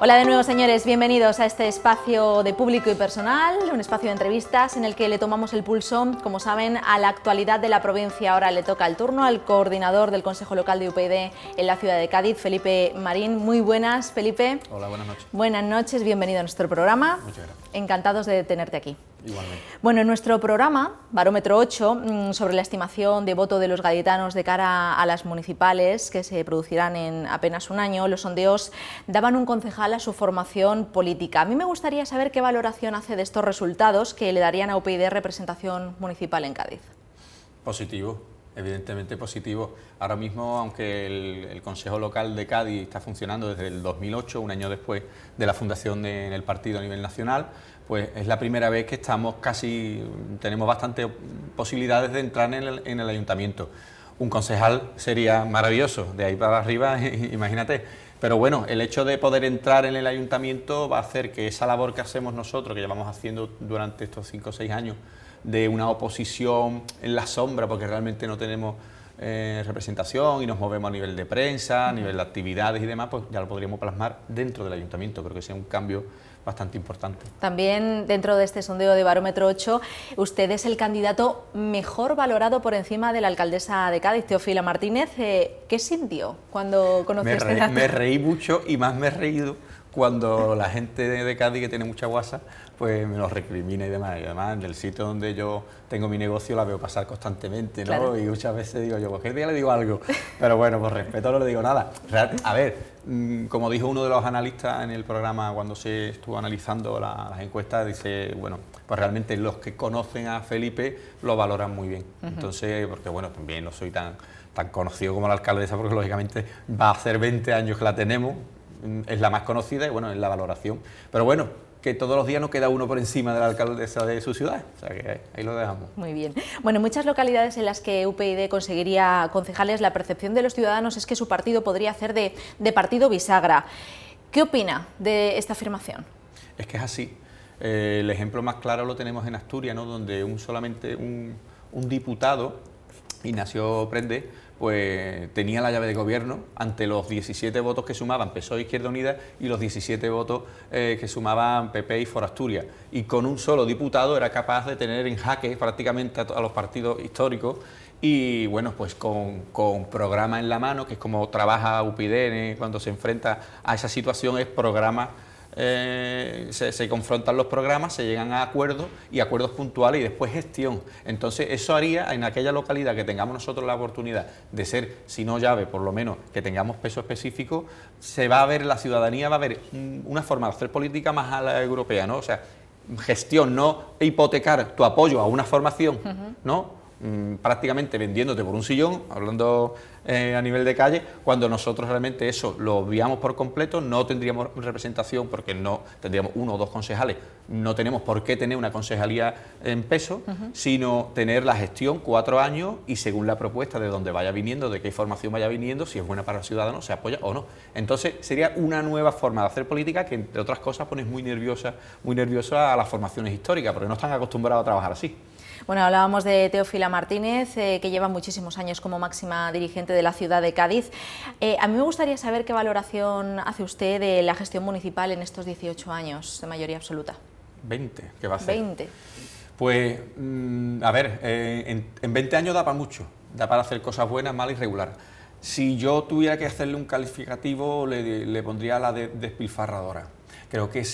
Hola de nuevo, señores, bienvenidos a este espacio de público y personal, un espacio de entrevistas en el que le tomamos el pulso, como saben, a la actualidad de la provincia. Ahora le toca el turno al coordinador del Consejo Local de UPyD en la ciudad de Cádiz, Felipe Marín. Muy buenas, Felipe. Hola, buenas noches. Buenas noches, bienvenido a nuestro programa. Muchas gracias. Encantados de tenerte aquí. Igualmente. Bueno, en nuestro programa, Barómetro 8, sobre la estimación de voto de los gaditanos de cara a las municipales, que se producirán en apenas un año, los sondeos daban un concejal a su formación política. A mí me gustaría saber qué valoración hace de estos resultados que le darían a UPyD representación municipal en Cádiz. Positivo, evidentemente positivo. Ahora mismo, aunque el Consejo Local de Cádiz está funcionando desde el 2008, un año después de la fundación del partido a nivel nacional, pues es la primera vez que tenemos bastantes posibilidades de entrar en el ayuntamiento. Un concejal sería maravilloso, de ahí para arriba, imagínate. Pero bueno, el hecho de poder entrar en el ayuntamiento va a hacer que esa labor que hacemos nosotros, que llevamos haciendo durante estos 5 o 6 años, de una oposición en la sombra, porque realmente no tenemos representación y nos movemos a nivel de prensa, a nivel de actividades y demás, pues ya lo podríamos plasmar dentro del ayuntamiento. Creo que sea un cambio bastante importante. También dentro de este sondeo de Barómetro 8, usted es el candidato mejor valorado por encima de la alcaldesa de Cádiz, Teófila Martínez. ¿Qué sintió cuando conoció este dato? Me reí mucho y más me he reído cuando la gente de Cádiz, que tiene mucha guasa, pues me lo recrimina y demás. Y además, en el sitio donde yo tengo mi negocio la veo pasar constantemente, ¿no? Claro. Y muchas veces digo yo, cualquier día le digo algo, pero bueno, por respeto no le digo nada. A ver, como dijo uno de los analistas en el programa cuando se estuvo analizando las encuestas, dice, bueno, pues realmente los que conocen a Felipe lo valoran muy bien. Entonces, porque bueno, también no soy tan conocido como la alcaldesa, porque lógicamente va a hacer 20 años que la tenemos, es la más conocida y bueno, es la valoración. Pero bueno, que todos los días no queda uno por encima de la alcaldesa de su ciudad, o sea que ahí lo dejamos. Muy bien. Bueno, en muchas localidades en las que UPyD conseguiría concejales, la percepción de los ciudadanos es que su partido podría hacer de partido bisagra. ¿Qué opina de esta afirmación? Es que es así. El ejemplo más claro lo tenemos en Asturias, ¿no? Donde solamente un diputado, Ignacio Prende, pues tenía la llave de gobierno ante los 17 votos que sumaban PSOE e Izquierda Unida y los 17 votos que sumaban PP y For Asturias. Y con un solo diputado era capaz de tener en jaque prácticamente a los partidos históricos y bueno, pues con programa en la mano, que es como trabaja UPyD cuando se enfrenta a esa situación, es programa. Se confrontan los programas, se llegan a acuerdos y acuerdos puntuales y después gestión. Entonces eso haría en aquella localidad que tengamos nosotros la oportunidad de ser, si no llave, por lo menos que tengamos peso específico, se va a ver, la ciudadanía va a ver una forma de hacer política más a la europea, ¿no? O sea, gestión, no hipotecar tu apoyo a una formación, ¿no? Prácticamente vendiéndote por un sillón, hablando a nivel de calle, cuando nosotros realmente eso lo obviamos por completo, no tendríamos representación porque no tendríamos 1 o 2 concejales, no tenemos por qué tener una concejalía en peso, sino tener la gestión 4 años y según la propuesta de donde vaya viniendo, de qué información vaya viniendo, si es buena para el ciudadano, se apoya o no. Entonces sería una nueva forma de hacer política que, entre otras cosas, pone muy nerviosa a las formaciones históricas, porque no están acostumbrados a trabajar así. Bueno, hablábamos de Teófila Martínez, que lleva muchísimos años como máxima dirigente de la ciudad de Cádiz. A mí me gustaría saber qué valoración hace usted de la gestión municipal en estos 18 años de mayoría absoluta. 20, ¿qué va a hacer? 20. Pues, a ver, en 20 años da para mucho, da para hacer cosas buenas, malas y regulares. Si yo tuviera que hacerle un calificativo, le pondría la de despilfarradora. Creo que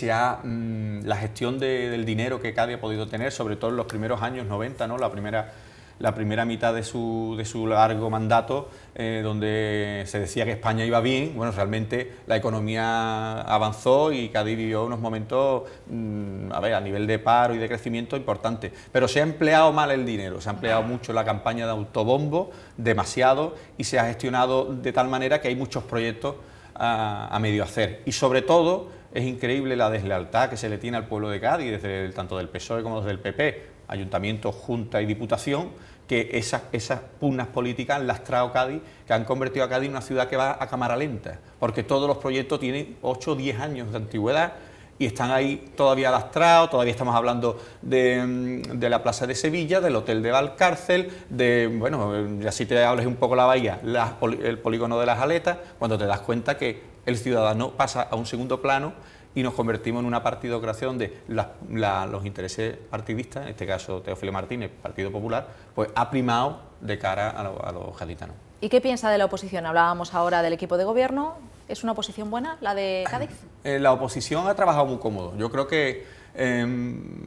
la gestión del dinero que Cádiz ha podido tener, sobre todo en los primeros años 90, ¿no? La primera mitad de su largo mandato, donde se decía que España iba bien, bueno, realmente la economía avanzó y Cádiz vivió unos momentos, a nivel de paro y de crecimiento importante, pero se ha empleado mal el dinero, se ha empleado mucho en la campaña de autobombo, demasiado, y se ha gestionado de tal manera que hay muchos proyectos a medio hacer, y sobre todo es increíble la deslealtad que se le tiene al pueblo de Cádiz, tanto del PSOE como desde el PP, Ayuntamiento, Junta y Diputación, que esas pugnas políticas han lastrado Cádiz, que han convertido a Cádiz en una ciudad que va a cámara lenta, porque todos los proyectos tienen 8 o 10 años de antigüedad y están ahí todavía lastrados. Todavía estamos hablando de la Plaza de Sevilla, del Hotel de Valcárcel, bueno, ya si te hables un poco la bahía, el polígono de las Aletas, cuando te das cuenta que el ciudadano pasa a un segundo plano y nos convertimos en una partidocracia donde los intereses partidistas, en este caso Teófilo Martínez, Partido Popular, pues ha primado de cara a los gaditanos. ¿Y qué piensa de la oposición? Hablábamos ahora del equipo de gobierno. ¿Es una oposición buena, la de Cádiz? La oposición ha trabajado muy cómodo. Yo creo que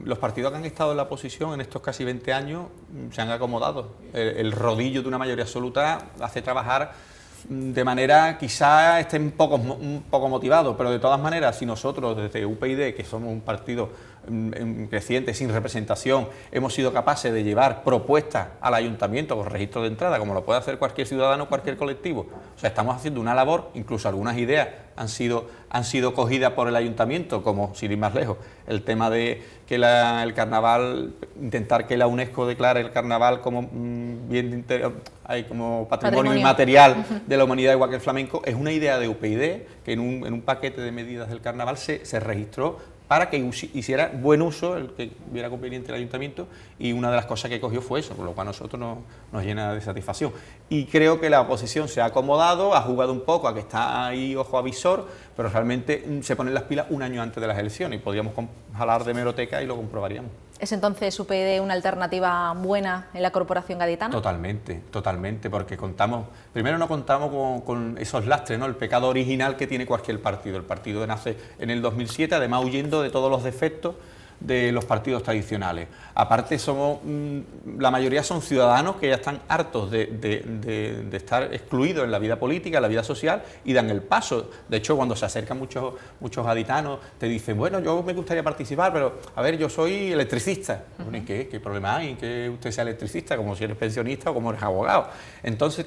los partidos que han estado en la oposición en estos casi 20 años se han acomodado. El rodillo de una mayoría absoluta hace trabajar de manera, quizá estén un poco motivados, pero de todas maneras, si nosotros desde UPyD, que somos un partido creciente, sin representación, hemos sido capaces de llevar propuestas al ayuntamiento con registro de entrada, como lo puede hacer cualquier ciudadano, cualquier colectivo, o sea, estamos haciendo una labor, incluso algunas ideas han sido cogidas por el ayuntamiento, como, sin ir más lejos, el tema de que el carnaval, intentar que la UNESCO declare el carnaval como como patrimonio inmaterial de la humanidad, igual que el flamenco, es una idea de UPyD que en un paquete de medidas del carnaval se registró para que hiciera buen uso, el que viera conveniente el ayuntamiento, y una de las cosas que cogió fue eso, por lo cual a nosotros nos llena de satisfacción. Y creo que la oposición se ha acomodado, ha jugado un poco a que está ahí ojo avisor, pero realmente se ponen las pilas un año antes de las elecciones, y podríamos jalar de hemeroteca y lo comprobaríamos. ¿Es entonces UPyD una alternativa buena en la corporación gaditana? Totalmente, totalmente, porque primero no contamos con esos lastres, ¿no? El pecado original que tiene cualquier partido. El partido nace en el 2007, además huyendo de todos los defectos de los partidos tradicionales. Aparte, la mayoría son ciudadanos que ya están hartos de estar excluidos en la vida política, en la vida social, y dan el paso. De hecho, cuando se acercan muchos gaditanos, te dicen, bueno, yo me gustaría participar, pero, a ver, yo soy electricista. Bueno, ¿y qué problema hay en que usted sea electricista, como si eres pensionista o como eres abogado? Entonces,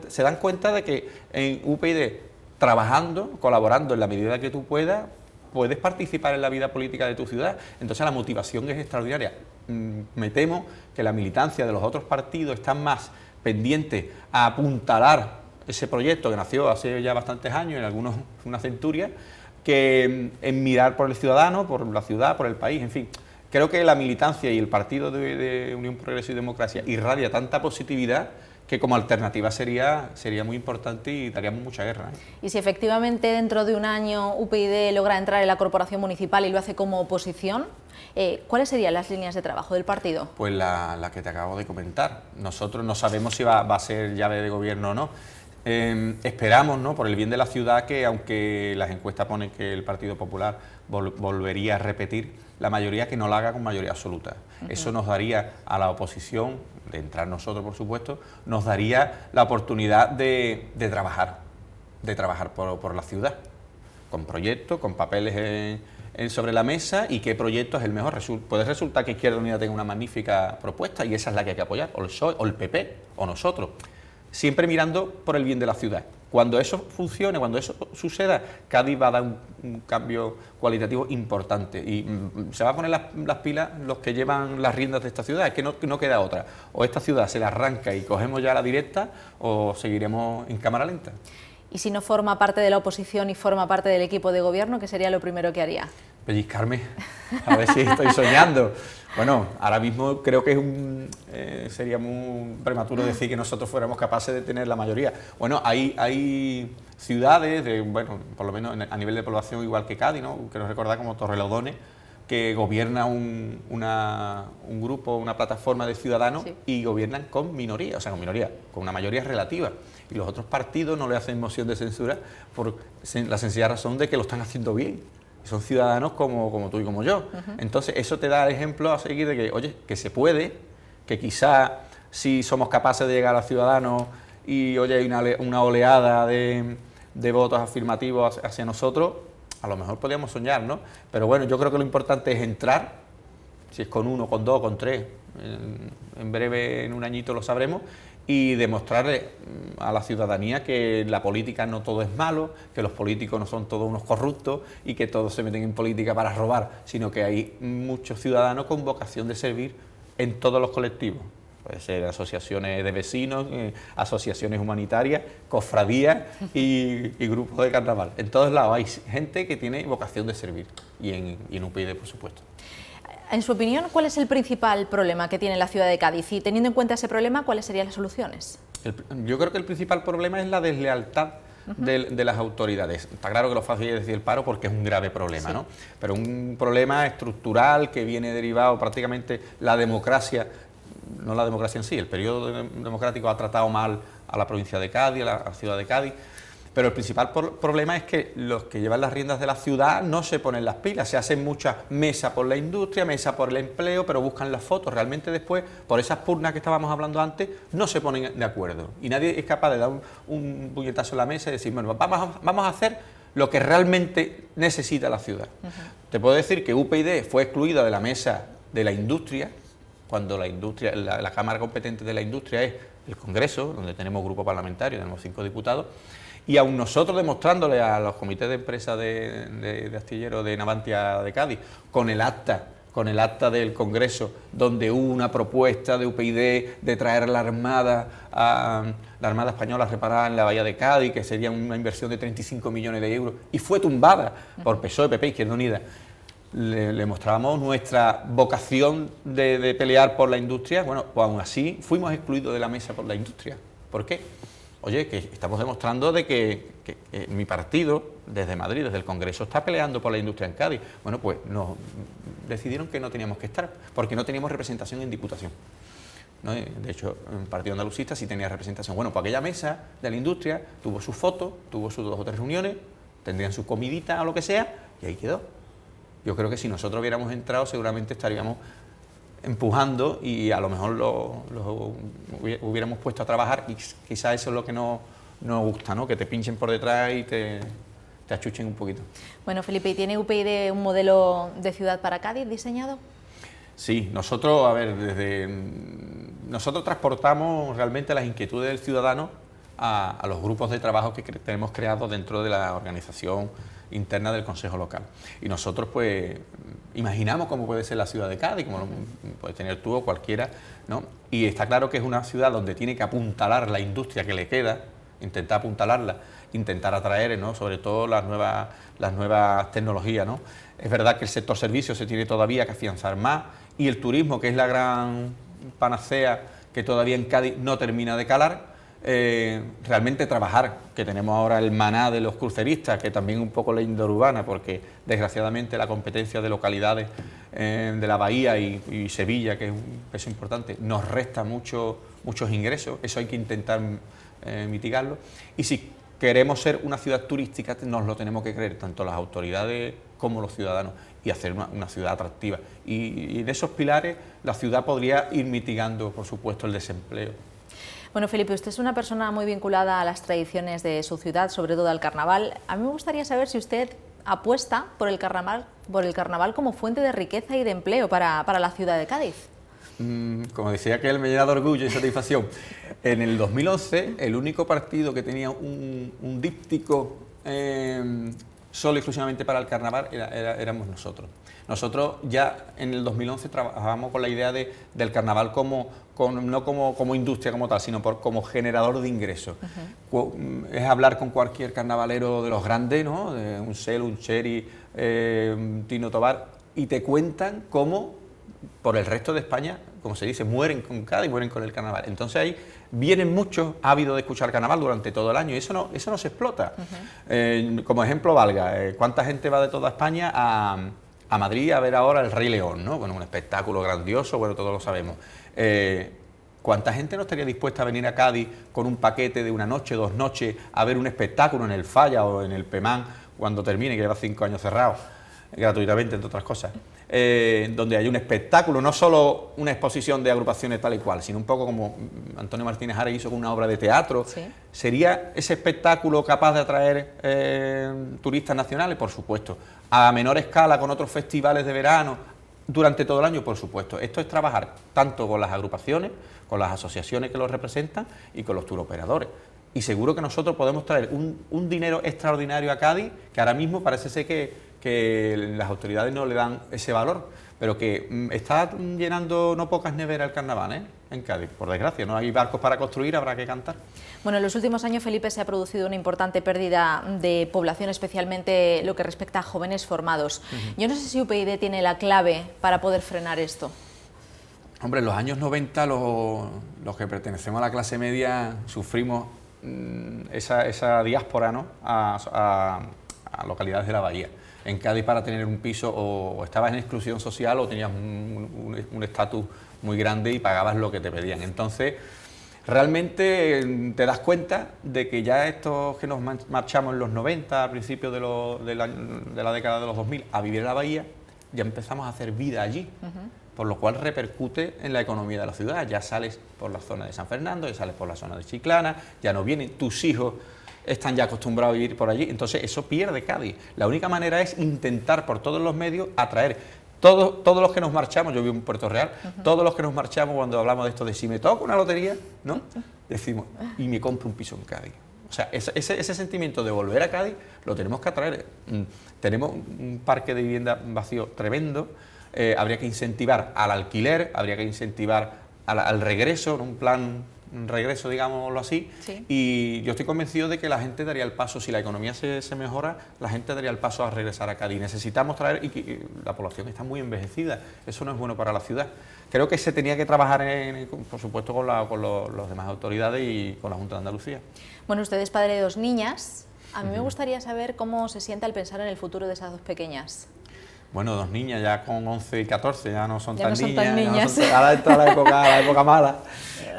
se dan cuenta de que en UPyD, trabajando, colaborando en la medida que tú puedas, puedes participar en la vida política de tu ciudad. Entonces la motivación es extraordinaria. Me temo que la militancia de los otros partidos están más pendientes a apuntalar ese proyecto que nació hace ya bastantes años, en algunos una centuria, que en mirar por el ciudadano, por la ciudad, por el país, en fin. Creo que la militancia y el partido de Unión Progreso y Democracia irradia tanta positividad que como alternativa sería muy importante y daríamos mucha guerra, ¿eh? Y si efectivamente dentro de un año UPyD logra entrar en la corporación municipal y lo hace como oposición, ¿cuáles serían las líneas de trabajo del partido? Pues la que te acabo de comentar. Nosotros no sabemos si va a ser llave de gobierno o no. Esperamos, ¿no?, por el bien de la ciudad, que aunque las encuestas ponen que el Partido Popular volvería a repetir, la mayoría que no la haga con mayoría absoluta. Eso nos daría a la oposición, de entrar nosotros por supuesto, nos daría la oportunidad de trabajar por la ciudad, con proyectos, con papeles sobre la mesa, y qué proyecto es el mejor. Puede resultar que Izquierda Unida tenga una magnífica propuesta y esa es la que hay que apoyar, o el PSOE, o el PP, o nosotros, siempre mirando por el bien de la ciudad. Cuando eso funcione, cuando eso suceda, Cádiz va a dar un cambio cualitativo importante y se va a poner las pilas los que llevan las riendas de esta ciudad. Es que no queda otra. O esta ciudad se la arranca y cogemos ya la directa, o seguiremos en cámara lenta. Y si no forma parte de la oposición y forma parte del equipo de gobierno, ¿qué sería lo primero que haría? Pellizcarme, a ver si estoy soñando. Bueno, ahora mismo creo que sería muy prematuro decir que nosotros fuéramos capaces de tener la mayoría. Bueno, hay ciudades, por lo menos a nivel de población igual que Cádiz, ¿no?, quiero recordar como Torrelodones, que gobierna un grupo, una plataforma de ciudadanos, sí, y gobiernan con minoría, o sea, con una mayoría relativa. Y los otros partidos no le hacen moción de censura por la sencilla razón de que lo están haciendo bien. Son ciudadanos como tú y como yo. Entonces, eso te da el ejemplo a seguir de que, oye, que se puede, que quizá si somos capaces de llegar a ciudadanos y, oye, hay una oleada de votos afirmativos hacia nosotros, a lo mejor podríamos soñar, ¿no? Pero bueno, yo creo que lo importante es entrar, si es con 1, con 2, con 3, en breve, en un añito lo sabremos, y demostrarle a la ciudadanía que la política no todo es malo, que los políticos no son todos unos corruptos y que todos se meten en política para robar, sino que hay muchos ciudadanos con vocación de servir en todos los colectivos. puede ser asociaciones de vecinos, asociaciones humanitarias, cofradías y grupos de carnaval. En todos lados hay gente que tiene vocación de servir y en UPyD, por supuesto. En su opinión, ¿cuál es el principal problema que tiene la ciudad de Cádiz? Y teniendo en cuenta ese problema, ¿cuáles serían las soluciones? Yo creo que el principal problema es la deslealtad de las autoridades. Está claro que lo fácil es decir el paro porque es un grave problema, ¿no? Pero un problema estructural que viene derivado prácticamente la democracia, no la democracia en sí, el periodo democrático ha tratado mal a la provincia de Cádiz, a la ciudad de Cádiz. Pero el principal problema es que los que llevan las riendas de la ciudad no se ponen las pilas, se hacen muchas mesas por la industria, mesas por el empleo, pero buscan las fotos. Realmente después, por esas pugnas que estábamos hablando antes, no se ponen de acuerdo. Y nadie es capaz de dar un puñetazo en la mesa y decir, bueno, vamos a hacer lo que realmente necesita la ciudad. Te puedo decir que UPyD fue excluida de la mesa de la industria, cuando la industria, la Cámara competente de la industria es el Congreso, donde tenemos grupo parlamentario, tenemos 5 diputados, y aun nosotros demostrándole a los comités de empresa de astilleros de Navantia de Cádiz, con el acta del Congreso, donde hubo una propuesta de UPyD de traer la Armada Española reparada en la Bahía de Cádiz, que sería una inversión de 35 millones de euros, y fue tumbada por PSOE, PP, Izquierda Unida. Le mostrábamos nuestra vocación de pelear por la industria. Bueno, pues aún así fuimos excluidos de la mesa por la industria. ¿Por qué? Oye, que estamos demostrando de que mi partido, desde Madrid, desde el Congreso, está peleando por la industria en Cádiz. Bueno, pues decidieron que no teníamos que estar, porque no teníamos representación en Diputación, ¿no? De hecho, el Partido Andalucista sí tenía representación. Bueno, pues aquella mesa de la industria tuvo sus fotos, tuvo sus 2 o 3 reuniones, tendrían su comidita o lo que sea, y ahí quedó. Yo creo que si nosotros hubiéramos entrado, seguramente estaríamos empujando y a lo mejor lo hubiéramos puesto a trabajar, y quizás eso es lo que no nos gusta, ¿no? Que te pinchen por detrás y te achuchen un poquito. Bueno, Felipe, ¿y tiene UPyD un modelo de ciudad para Cádiz diseñado? Sí, nosotros, a ver, nosotros transportamos realmente las inquietudes del ciudadano a los grupos de trabajo que tenemos creados dentro de la organización interna del Consejo Local. Y nosotros, pues, imaginamos cómo puede ser la ciudad de Cádiz, como lo puedes tener tú o cualquiera, ¿no? Y está claro que es una ciudad donde tiene que apuntalar la industria que le queda, intentar apuntalarla, intentar atraer, ¿no?, sobre todo las nuevas tecnologías, ¿no? Es verdad que el sector servicios se tiene todavía que afianzar más, y el turismo, que es la gran panacea que todavía en Cádiz no termina de calar. Realmente trabajar, que tenemos ahora el maná de los cruceristas, que también un poco leyenda urbana, porque desgraciadamente la competencia de localidades de la Bahía y Sevilla, que es un peso importante, nos resta muchos ingresos. Eso hay que intentar mitigarlo, y si queremos ser una ciudad turística nos lo tenemos que creer, tanto las autoridades como los ciudadanos, y hacer una ciudad atractiva, y en esos pilares la ciudad podría ir mitigando, por supuesto, el desempleo. Bueno, Felipe, usted es una persona muy vinculada a las tradiciones de su ciudad, sobre todo al carnaval. A mí me gustaría saber si usted apuesta por el carnaval como fuente de riqueza y de empleo para la ciudad de Cádiz. Como decía aquel, me llena de orgullo y satisfacción. En el 2011, el único partido que tenía un díptico solo y exclusivamente para el carnaval éramos nosotros. Nosotros ya en el 2011 trabajábamos con la idea del carnaval no como industria como tal, sino como generador de ingresos. Es hablar con cualquier carnavalero de los grandes, ¿no?, de un Cel, un Cherry, un Tino Tobar, y te cuentan cómo por el resto de España, como se dice, mueren con Cádiz, mueren con el carnaval. Entonces ahí vienen muchos ávidos de escuchar carnaval durante todo el año, y eso no se explota. Como ejemplo valga, ¿cuánta gente va de toda España a Madrid a ver ahora el Rey León, ¿no? Bueno, un espectáculo grandioso, bueno, todos lo sabemos. ¿Cuánta gente no estaría dispuesta a venir a Cádiz con un paquete de 1 noche, 2 noches, a ver un espectáculo en el Falla o en el Pemán cuando termine, que lleva 5 años cerrado, gratuitamente, entre otras cosas? Donde hay un espectáculo, no solo una exposición de agrupaciones tal y cual, sino un poco como Antonio Martínez Ares hizo con una obra de teatro. ¿Sí? ¿Sería ese espectáculo capaz de atraer turistas nacionales? Por supuesto. A menor escala, con otros festivales de verano, durante todo el año, por supuesto. Esto es trabajar tanto con las agrupaciones, con las asociaciones que los representan y con los turoperadores. Y seguro que nosotros podemos traer un dinero extraordinario a Cádiz, que ahora mismo parece ser que las autoridades no le dan ese valor, pero que está llenando no pocas neveras el carnaval, ¿eh? en Cádiz, por desgracia. No hay barcos para construir, habrá que cantar. Bueno, en los últimos años, Felipe, se ha producido una importante pérdida de población, especialmente lo que respecta a jóvenes formados. Yo no sé si UPyD tiene la clave para poder frenar esto. Hombre, en los años 90 los que pertenecemos a la clase media sufrimos esa diáspora, ¿no?, a localidades de la bahía. En Cádiz, para tener un piso o estabas en exclusión social o tenías un estatus muy grande y pagabas lo que te pedían. Entonces, realmente te das cuenta de que ya estos que nos marchamos en los 90, a principios de la década de los 2000, a vivir en la bahía, ya empezamos a hacer vida allí. Por lo cual repercute en la economía de la ciudad. Ya sales por la zona de San Fernando, ya sales por la zona de Chiclana, ya no vienen, tus hijos están ya acostumbrados a vivir por allí, entonces eso pierde Cádiz. La única manera es intentar por todos los medios atraer todos los que nos marchamos. Yo vivo en Puerto Real, todos los que nos marchamos, cuando hablamos de esto de si me toca una lotería, ¿no?, decimos, y me compro un piso en Cádiz. O sea, ese sentimiento de volver a Cádiz lo tenemos que atraer. Tenemos un parque de vivienda vacío tremendo. Habría que incentivar al alquiler, habría que incentivar al regreso, un plan regreso, digámoslo así, sí. Y yo estoy convencido de que la gente daría el paso, si la economía se mejora, la gente daría el paso a regresar a Cádiz. Necesitamos traer, y la población está muy envejecida, eso no es bueno para la ciudad. Creo que se tenía que trabajar, por supuesto, con las demás autoridades y con la Junta de Andalucía. Bueno, usted es padre de 2 niñas, a mí me gustaría saber cómo se siente al pensar en el futuro de esas 2 pequeñas. Bueno, 2 niñas ya con 11 y 14, ya no son ya tan no son niñas. Tan niñas. Ahora entra la época mala.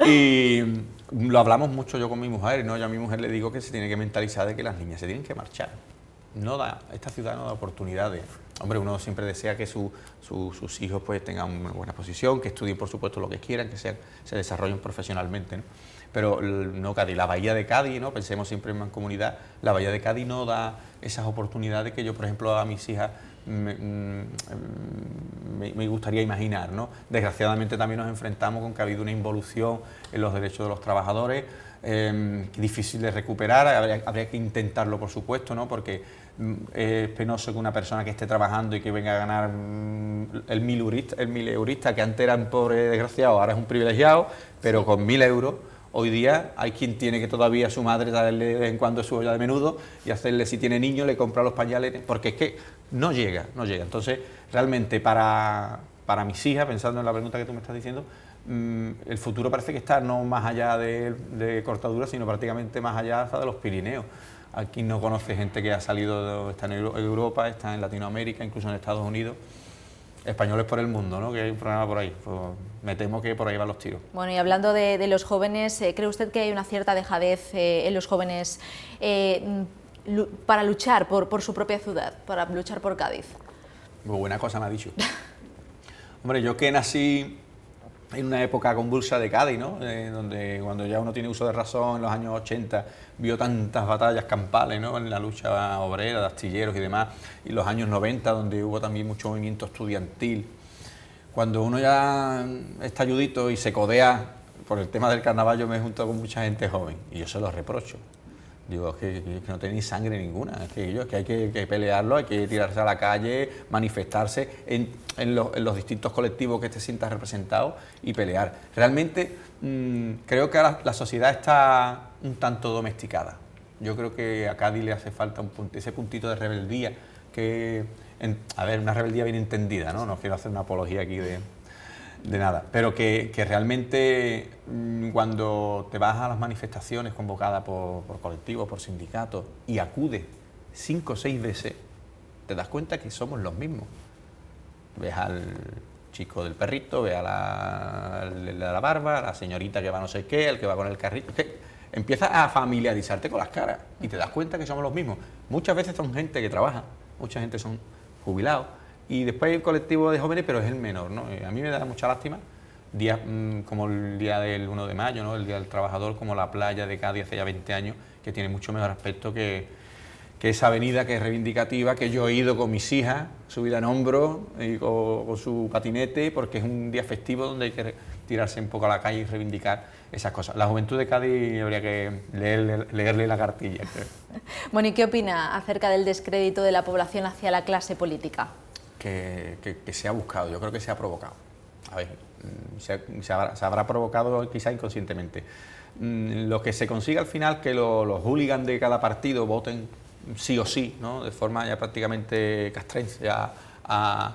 Y lo hablamos mucho yo con mi mujer, ¿no? Yo a mi mujer le digo que se tiene que mentalizar de que las niñas se tienen que marchar. Esta ciudad no da oportunidades. Hombre, uno siempre desea que sus hijos pues tengan una buena posición, que estudien por supuesto lo que quieran, que se desarrollen profesionalmente, ¿no? Pero no Cádiz, la bahía de Cádiz, ¿no? Pensemos siempre en mancomunidad, la bahía de Cádiz no da esas oportunidades que yo, por ejemplo, a mis hijas me gustaría imaginar, ¿no? Desgraciadamente también nos enfrentamos con que ha habido una involución en los derechos de los trabajadores, difícil de recuperar, habría que intentarlo, por supuesto, ¿no? Porque es penoso que una persona que esté trabajando y que venga a ganar el mileurista, que antes era un pobre desgraciado, ahora es un privilegiado, pero con 1.000 euros. Hoy día hay quien tiene que todavía a su madre darle de vez en cuando su olla de menudo y hacerle, si tiene niños, le compra los pañales, porque es que no llega. Entonces, realmente para mis hijas, pensando en la pregunta que tú me estás diciendo, el futuro parece que está no más allá de Cortadura, sino prácticamente más allá hasta de los Pirineos. Aquí no conoce gente que ha salido, está en Europa, está en Latinoamérica, incluso en Estados Unidos. Españoles por el mundo, ¿no? Que hay un programa por ahí, pues me temo que por ahí van los tiros. Bueno, y hablando de los jóvenes, ¿cree usted que hay una cierta dejadez en los jóvenes para luchar por su propia ciudad, para luchar por Cádiz? Muy buena cosa me ha dicho. Hombre, yo que nací en una época convulsa de Cádiz, ¿no? Donde cuando ya uno tiene uso de razón, en los años 80, vio tantas batallas campales, ¿no? En la lucha obrera, de astilleros y demás, y los años 90, donde hubo también mucho movimiento estudiantil. Cuando uno ya está ayudito y se codea por el tema del carnaval, yo me he juntado con mucha gente joven, y yo se lo reprocho. Digo, es que no tenéis sangre ninguna, es que hay que pelearlo, hay que tirarse a la calle, manifestarse en los distintos colectivos que te sientas representado y pelear. Realmente creo que ahora la sociedad está un tanto domesticada. Yo creo que a Cádiz le hace falta ese puntito de rebeldía, una rebeldía bien entendida, ¿no? No quiero hacer una apología aquí de nada, pero que realmente cuando te vas a las manifestaciones convocadas por colectivos, por sindicatos y acudes 5 o 6 veces, te das cuenta que somos los mismos. Ves al chico del perrito, ves a la barba, a la señorita que va no sé qué, el que va con el carrito, que empiezas a familiarizarte con las caras y te das cuenta que somos los mismos. Muchas veces son gente que trabaja, mucha gente son jubilados, y después hay un colectivo de jóvenes, pero es el menor, ¿no? A mí me da mucha lástima días como el día del 1 de mayo, ¿no? El Día del Trabajador, como la playa de Cádiz hace ya 20 años, que tiene mucho mejor aspecto que esa avenida que es reivindicativa, que yo he ido con mis hijas, subida en hombro y con su patinete, porque es un día festivo donde hay que tirarse un poco a la calle y reivindicar esas cosas. La juventud de Cádiz habría que leerle la cartilla, creo. Bueno, ¿y qué opina acerca del descrédito de la población hacia la clase política? Que se ha buscado, yo creo que se ha provocado. A ver, se habrá provocado quizá inconscientemente. Lo que se consiga al final, que los hooligans de cada partido voten sí o sí, ¿no?, de forma ya prácticamente castrense a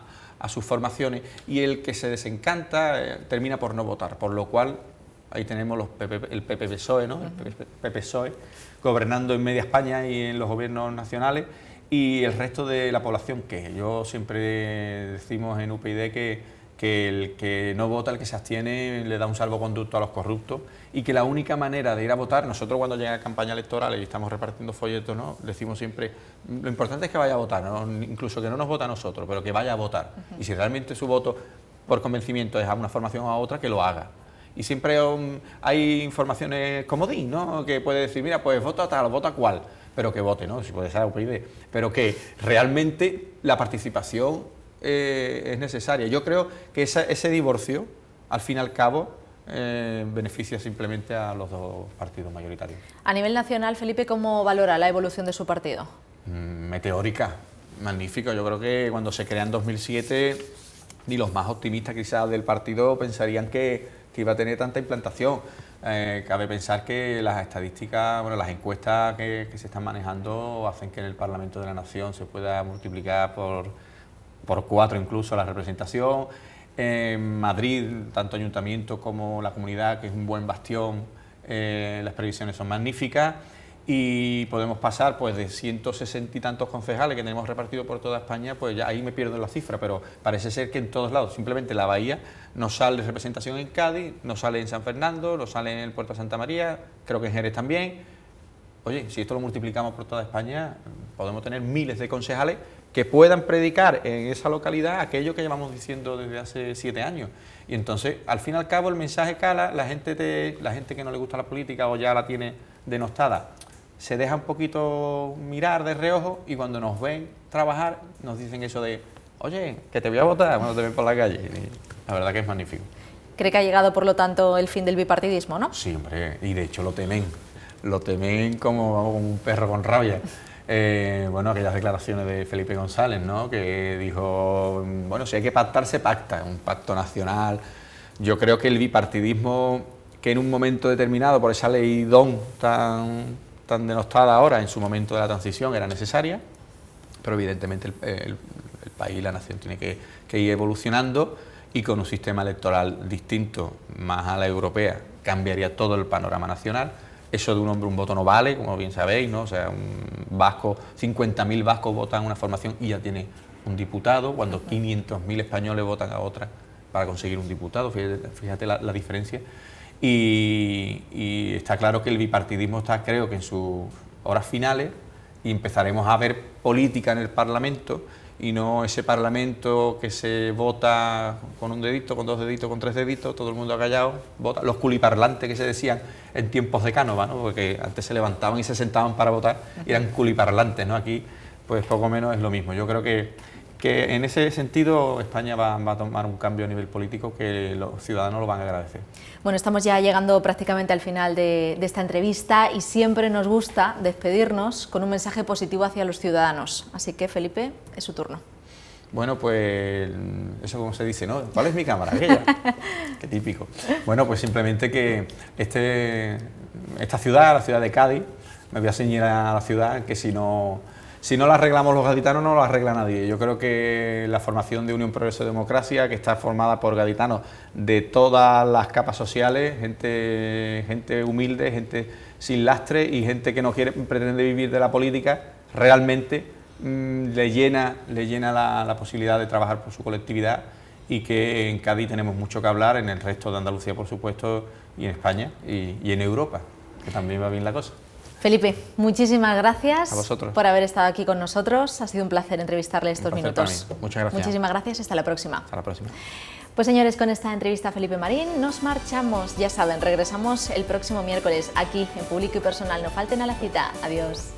sus formaciones, y el que se desencanta termina por no votar, por lo cual ahí tenemos el PP-PSOE, ¿no?, el PP-PSOE gobernando en media España y en los gobiernos nacionales, y el resto de la población, que yo siempre decimos en UPyD que el que no vota, el que se abstiene, le da un salvoconducto a los corruptos, y que la única manera de ir a votar, nosotros cuando llega campaña electoral y estamos repartiendo folletos, ¿no?, decimos siempre, lo importante es que vaya a votar, ¿no?, incluso que no nos vota a nosotros, pero que vaya a votar. Y si realmente su voto por convencimiento es a una formación o a otra, que lo haga. Y siempre hay informaciones comodín, ¿no?, que puede decir, mira, pues vota a tal, vota a cual, pero que vote, ¿no?, si puede ser UPyD, pero que realmente la participación es necesaria. Yo creo que ese divorcio, al fin y al cabo, beneficia simplemente a los dos partidos mayoritarios. A nivel nacional, Felipe, ¿cómo valora la evolución de su partido? Meteórica, magnífico. Yo creo que cuando se crea en 2007, ni los más optimistas quizás del partido pensarían que iba a tener tanta implantación. Cabe pensar que las estadísticas, bueno, las encuestas que se están manejando hacen que en el Parlamento de la Nación se pueda multiplicar por 4 incluso la representación. En Madrid, tanto ayuntamiento como la comunidad, que es un buen bastión, las previsiones son magníficas, y podemos pasar pues de 160 y tantos concejales que tenemos repartidos por toda España, pues ya ahí me pierdo en la cifra, pero parece ser que en todos lados, simplemente la Bahía, no sale representación en Cádiz, no sale en San Fernando, no sale en el Puerto de Santa María, creo que en Jerez también. Oye, si esto lo multiplicamos por toda España, podemos tener miles de concejales que puedan predicar en esa localidad aquello que llevamos diciendo desde hace 7 años. Y entonces, al fin y al cabo, el mensaje cala, la gente que no le gusta la política o ya la tiene denostada, se deja un poquito mirar de reojo, y cuando nos ven trabajar nos dicen eso de, oye, que te voy a votar cuando te ven por la calle. Y la verdad que es magnífico. ¿Cree que ha llegado, por lo tanto, el fin del bipartidismo, no? Sí, hombre, y de hecho lo temen como un perro con rabia. Bueno, aquellas declaraciones de Felipe González, ¿no?, que dijo, bueno, si hay que pactar, se pacta, un pacto nacional. Yo creo que el bipartidismo, que en un momento determinado, por esa ley DON tan denostada ahora, en su momento de la transición, era necesaria, pero evidentemente el país, la nación, tiene que ir evolucionando, y con un sistema electoral distinto, más a la europea, cambiaría todo el panorama nacional. Eso de un hombre un voto no vale, como bien sabéis, ¿no? O sea, un vasco, 50.000 vascos votan una formación y ya tiene un diputado, cuando 500.000 españoles votan a otra para conseguir un diputado. Fíjate la diferencia. Y está claro que el bipartidismo está, creo que en sus horas finales, y empezaremos a ver política en el Parlamento, y no ese Parlamento que se vota con un dedito, con 2 deditos, con 3 deditos, todo el mundo callado, vota. Los culiparlantes que se decían en tiempos de Cánova, ¿no?, porque antes se levantaban y se sentaban para votar y eran culiparlantes, ¿no? Aquí pues poco menos es lo mismo. Yo creo que en ese sentido España va a tomar un cambio a nivel político que los ciudadanos lo van a agradecer. Bueno, estamos ya llegando prácticamente al final de esta entrevista, y siempre nos gusta despedirnos con un mensaje positivo hacia los ciudadanos. Así que, Felipe, es su turno. Bueno, pues eso como se dice, ¿no? ¿Cuál es mi cámara? Aquella. Qué típico. Bueno, pues simplemente que esta ciudad, la ciudad de Cádiz, me voy a ceñir a la ciudad, que si no la arreglamos los gaditanos, no la arregla nadie. Yo creo que la formación de Unión Progreso y Democracia, que está formada por gaditanos de todas las capas sociales, gente humilde, gente sin lastre y gente que no pretende vivir de la política, realmente le llena la posibilidad de trabajar por su colectividad, y que en Cádiz tenemos mucho que hablar, en el resto de Andalucía, por supuesto, y en España y en Europa, que también va bien la cosa. Felipe, muchísimas gracias por haber estado aquí con nosotros. Ha sido un placer entrevistarle estos minutos. Muchas gracias. Muchísimas gracias. Hasta la próxima. Hasta la próxima. Pues señores, con esta entrevista a Felipe Marín nos marchamos. Ya saben, regresamos el próximo miércoles aquí en Público y Personal. No falten a la cita. Adiós.